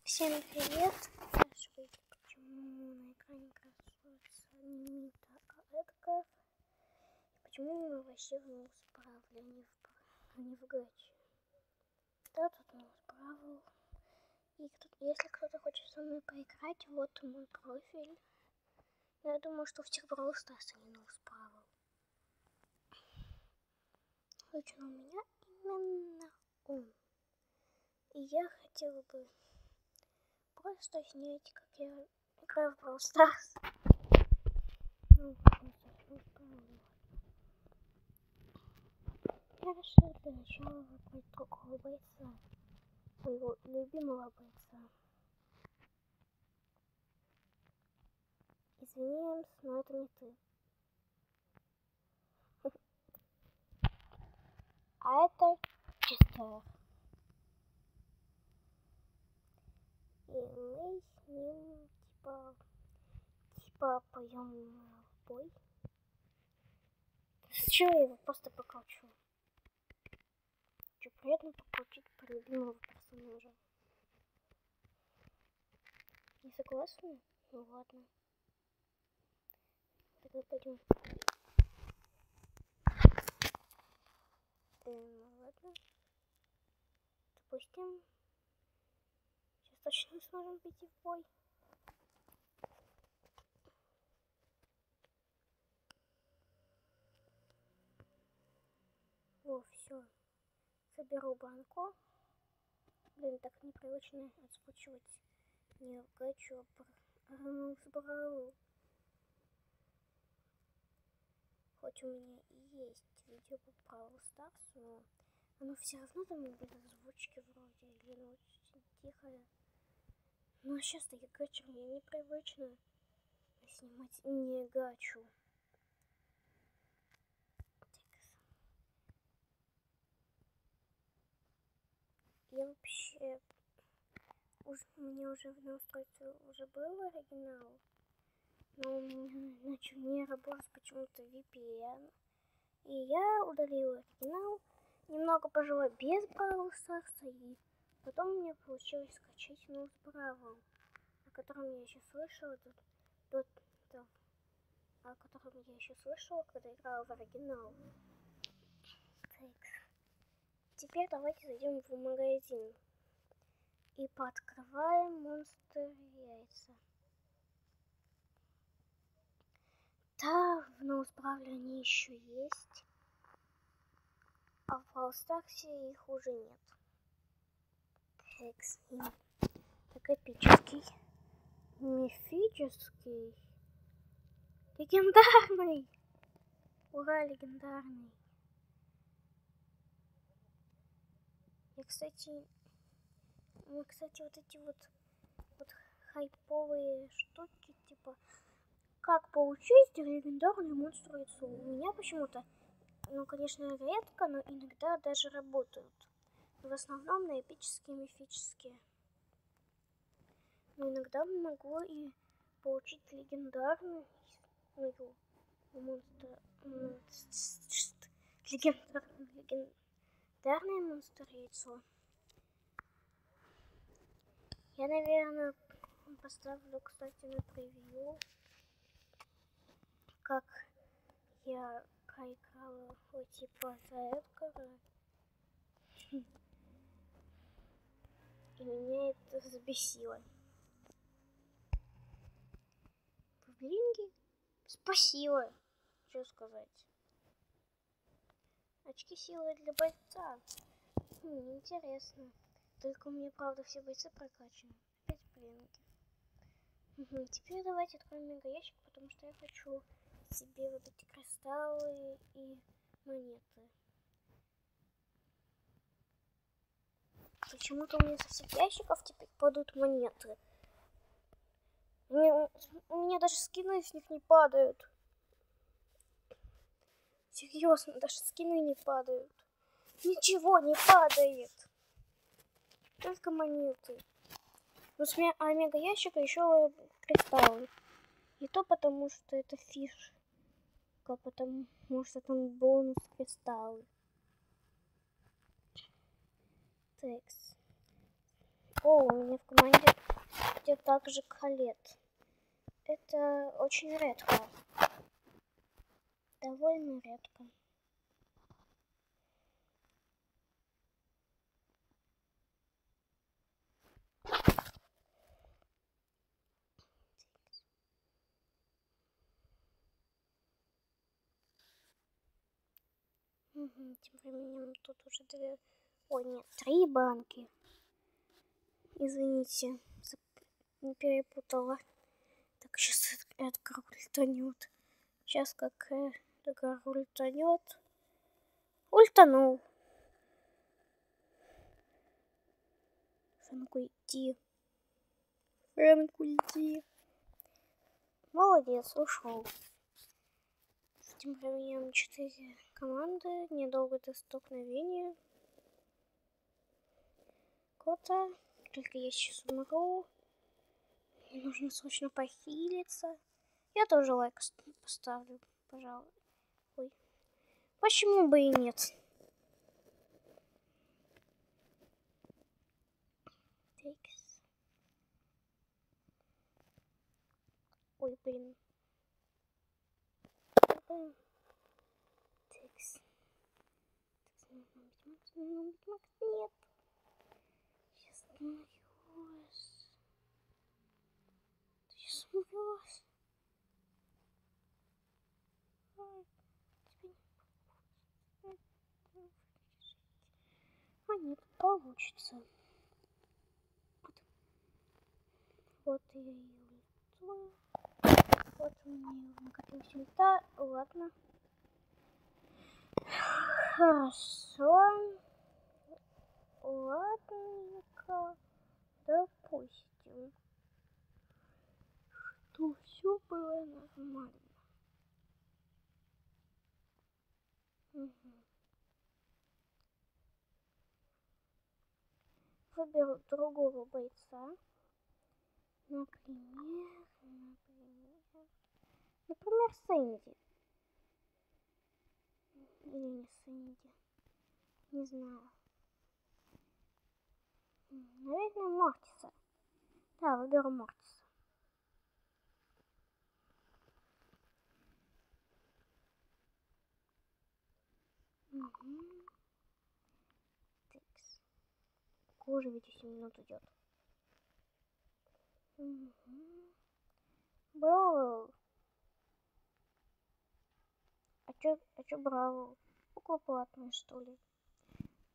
Всем привет! Спрашиваете, почему на экране красуется не Мита, а Эдгар? И почему мы вообще в Ноусправле, а не в Гаче? Да, тут Ноусправл. И если кто-то хочет со мной поиграть, вот мой профиль. Но я думаю, что у всех Brawl Stars не Ноусправл. Лично у меня именно он. И я хотела бы просто снять, как я играю в Brawl Stars. Я решила для начала выбрать другого бойца, своего любимого бойца. Извини, но это не ты. А это Честер. И мы с ним типа поем в бой. С чего я его просто покручу? Хочу приятно покрутить по любимого персонажа. Не согласны? Ну ладно. Тогда пойдем. Ладно. Допустим. Сейчас точно сможем пойти в бой. О, все. Соберу банку. Блин, так непривычно озвучивать не в Гачу, а Ноусправл. Хоть у меня и есть видео по Brawl Stars, но оно все равно там без озвучки вроде, или оно очень тихое. Но сейчас-то я Гачу, мне непривычно снимать не Гачу. Я вообще... У меня уже в устройстве уже был оригинал, но у меня начал не работать почему-то VPN. И я удалила оригинал, немного пожила без Brawl Stars, и потом у меня получилось скачать Ноусправл, о котором я еще слышала о котором я еще слышала, когда играла в оригинал. Так. Теперь давайте зайдем в магазин и пооткрываем монстр яйца. Да, в Ноусправле они еще есть, а в Brawl Stars их уже нет. Так, так эпический. Мифический. Легендарный. Ура, легендарный. Кстати, вот эти вот хайповые штуки, типа, как получить легендарный монстр яйцо. У меня почему-то, конечно, редко, но иногда даже работают. В основном на эпические, мифические. Но иногда могу и получить легендарный легендарное монстр яйцо. Я, наверное, поставлю, кстати, на превью, как я проиграла типа за Эдгара. И меня это взбесило. Блинги? Спасибо. Что сказать? Очки силы для бойца. Интересно. Только у меня, правда, все бойцы прокачаны. Опять блинги. Теперь давайте откроем мега ящик, потому что я хочу себе вот эти кристаллы и монеты. Почему-то у меня со всех ящиков теперь падают монеты. У меня даже скины с них не падают. Серьезно, даже скины не падают. Ничего не падает. Только монеты. Ну, с мега ящика еще кристаллы. И то потому, что это фишка. Потому что там бонус кристаллы. Текс. О, у меня в команде также Колет. Это очень редко. Довольно редко. Тем временем тут уже 2... Ой, нет, 3 банки. Извините, перепутала. Так, сейчас Эдгар ультанет. Сейчас как Эдгар ультанет. Ультанул. Фрэнк, уйди. Фрэнк, уйди. Молодец, ушел. Тем временем 4 команды. Недолго до столкновения. Кота. Только я сейчас умру. Мне нужно срочно похилиться. Я тоже лайк поставлю, пожалуй. Ой. Почему бы и нет? Текс. Ой, блин. Текс. Нет. Сейчас умрёшь. Ты сейчас умрёшь. А нет, получится. Вот я и улетаю. Вот у меня накопилась ульта. Ладно. Хорошо. Ладненько. Допустим, что все было нормально. Выберу другого бойца. Например, Сэнди. Или не Сэнди. Не знаю. Наверное, Мортиса. Да, выберу Мортиса. Текс. Уже ведь 7 минут идет. Браво. А чё Браво? Около платное, что ли?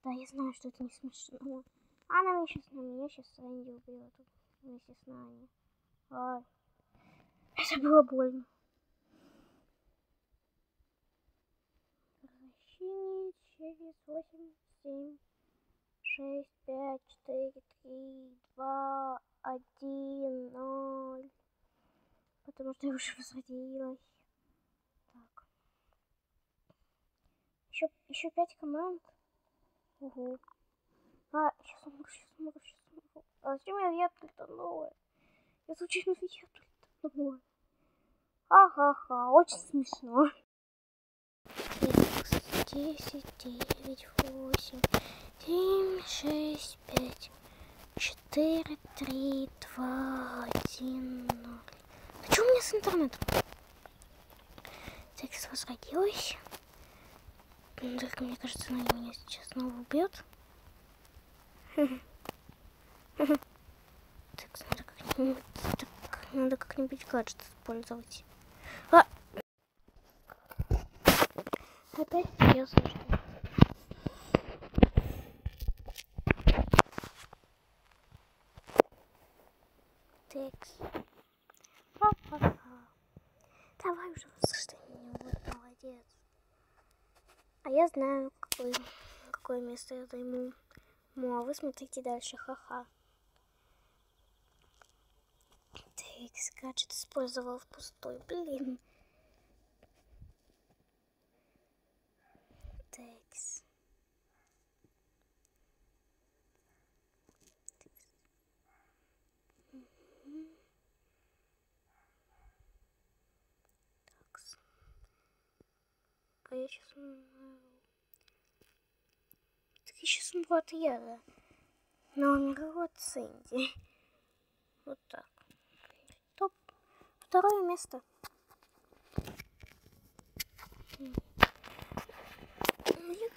Да, я знаю, что это не смешно. Она меня сейчас Сэнди убьет вместе с нами. Ай. Это было больно. Возвращение через 8, 7, 6, 5, 4, 3, 2, 1, 0. Потому что я уже возвратилась. Так. Еще 5 команд. Угу. Сейчас умру. А зачем я ветку ультанула? Я случайно ветку ультанула. Ха-ха-ха, очень смешно. 10, 9, 8, 7, 6, 5, 4, 3, 2, 1, 0. А что у меня с интернетом? Текст возродилась. Только мне кажется, она меня сейчас снова убьет. Текст надо как-нибудь гаджет использовать. Опять ясно, что... Текс. Давай уже восстанови. Вот, молодец. А я знаю, какое место я займу. Ну, а вы смотрите дальше, ха-ха. Текс, гаджет использовал впустую, блин. Текс. Такс. А я сейчас умру. Так я сейчас умру от яда. Номер вот Сэнди. Вот так. Топ. Второе место. Мне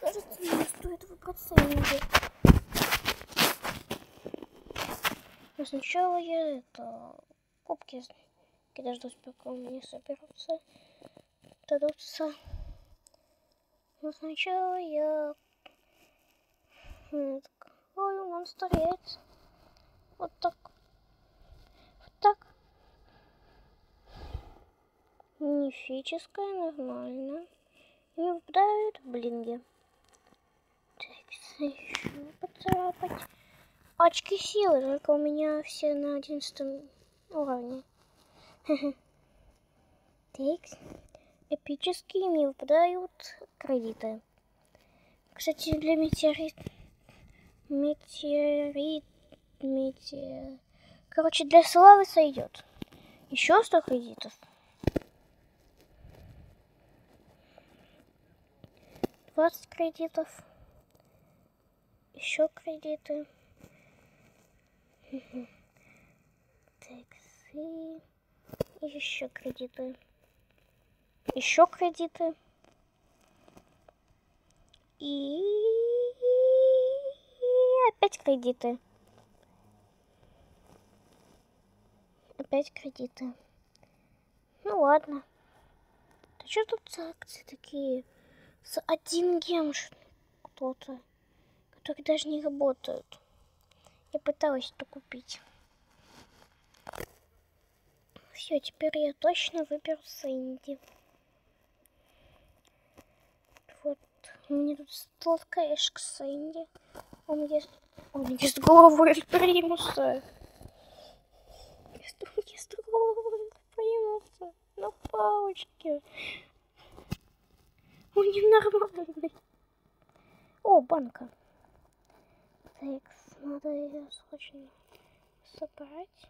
кажется, мне стоит выбрать Сэнди. Но сначала я кубки дождусь, пока у меня соберутся. Дадутся. Но сначала я... Ой, он стареет. Вот так. Вот так. Мифическая, нормально. Не выпадают блинги. Так, еще поцарапать. Очки силы, только у меня все на 11 уровне. Так. Эпические мне выпадают кредиты. Кстати, для короче, для славы сойдет. Еще 100 кредитов. 20 кредитов. Еще кредиты. Такси. Еще кредиты. Еще кредиты. И опять кредиты. Опять кредиты. Ну ладно. Да что тут за акции такие? За 1 гем кто-то, которые даже не работают. Я пыталась это купить. Все, теперь я точно выберу Сэнди. Вот, у меня тут стол кэш к Сэнди. Он ест голову Эль Примуса. Ест голову Эль Примуса на палочке. Он ненормальный. О, банка. Так, надо ее срочно собрать.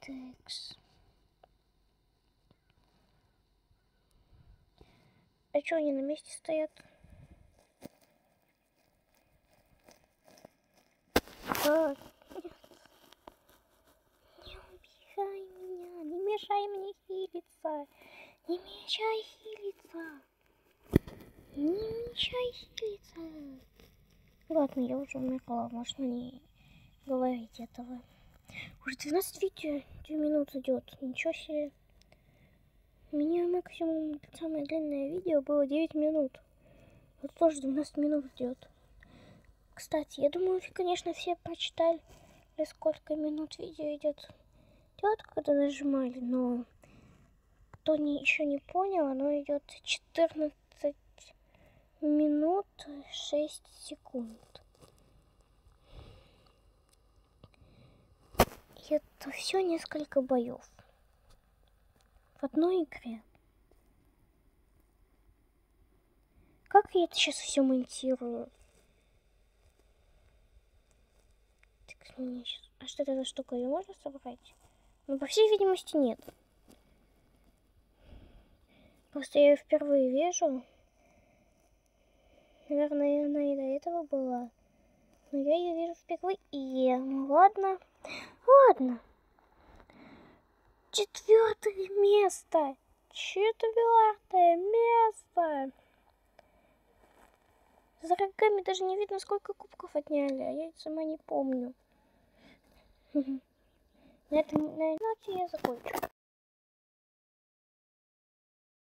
Такс. А что они на месте стоят? Нет. Не убегай меня, не мешай мне хилиться. Не мешай хилиться. Не мешай хилиться. Ладно, я уже умерла, можно не говорить этого. Уже 12 видео, 2 минуты идет. Ничего себе. У меня максимум самое длинное видео было 9 минут. Вот тоже 12 минут идет. Кстати, я думаю, конечно, все прочитали, сколько минут видео идет. Когда нажимали, но кто еще не понял, оно идет 14 минут 6 секунд. И это все несколько боев в одной игре. Как я это сейчас все монтирую? Так, мне сейчас... А что это за штука? Ее можно собрать? Ну, по всей видимости, нет. Просто я ее впервые вижу. Наверное, она и до этого была. Но я ее вижу впервые. Ну, ладно. Ладно. 4-е место. 4-е место. За рогами даже не видно, сколько кубков отняли. А я сама не помню. На этом ноте я закончу.